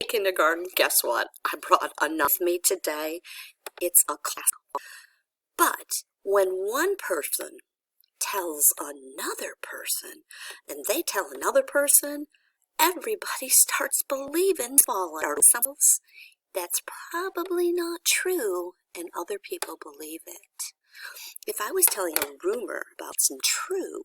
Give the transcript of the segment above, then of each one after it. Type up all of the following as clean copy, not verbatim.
kindergarten, guess what? I brought enough with me today. It's a class. But when one person tells another person, and they tell another person, everybody starts believing themselves. That's probably not true, and other people believe it. If I was telling a rumor about some true,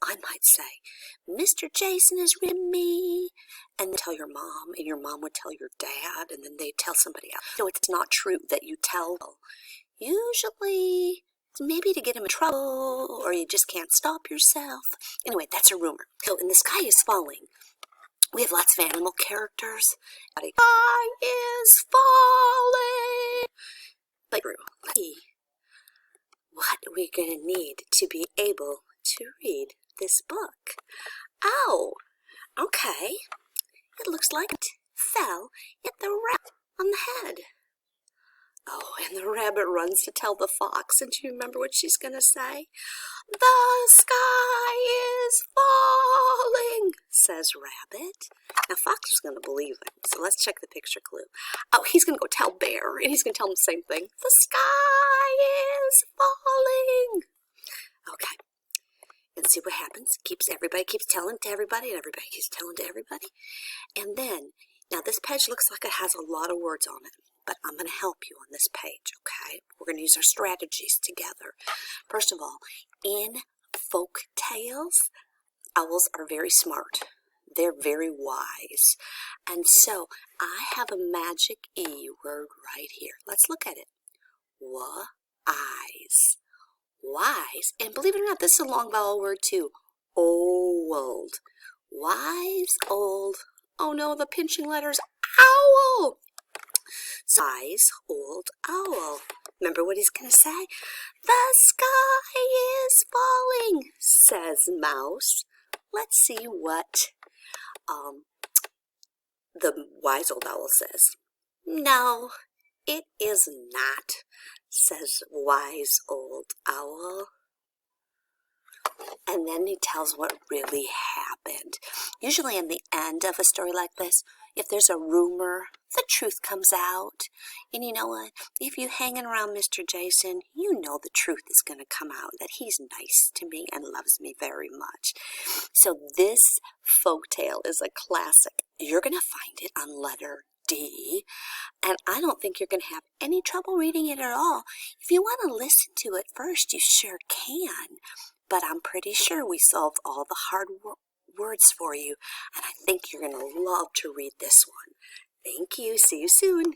I might say, Mr. Jason is with me, and then tell your mom, and your mom would tell your dad, and then they'd tell somebody else. So it's not true that you tell. Usually, maybe to get him in trouble, or you just can't stop yourself. Anyway, that's a rumor. So, and the sky is falling. We have lots of animal characters. The sky is falling. But let's see what we're going to need to be able to read this book. Oh, okay. It looks like it fell at the rabbit on the head. Oh, and the rabbit runs to tell the fox, and do you remember what she's going to say? The sky is falling, says Rabbit. Now, Fox is going to believe it, so let's check the picture clue. Oh, he's going to go tell Bear, and he's going to tell him the same thing. The sky is falling. Okay, and see what happens. Everybody keeps telling to everybody, and everybody keeps telling to everybody. And then, now this page looks like it has a lot of words on it, but I'm going to help you on this page, okay? We're going to use our strategies together. First of all, in folk tales, owls are very smart. They're very wise. And so I have a magic E word right here. Let's look at it. Wise. Wise. And believe it or not, this is a long vowel word too. Old. Wise, old. Oh no, the pinching letters. Owl. Wise, old owl. Remember what he's going to say? The sky is falling, says Mouse. Let's see what the wise old owl says. No, it is not, says wise old owl. And then he tells what really happened. Usually in the end of a story like this, if there's a rumor, the truth comes out. And you know what? If you're hanging around Mr. Jason, you know the truth is going to come out, that he's nice to me and loves me very much. So this folktale is a classic. You're going to find it on letter D, and I don't think you're going to have any trouble reading it at all. If you want to listen to it first, you sure can. But I'm pretty sure we solved all the hard words for you, and I think you're going to love to read this one. Thank you. See you soon.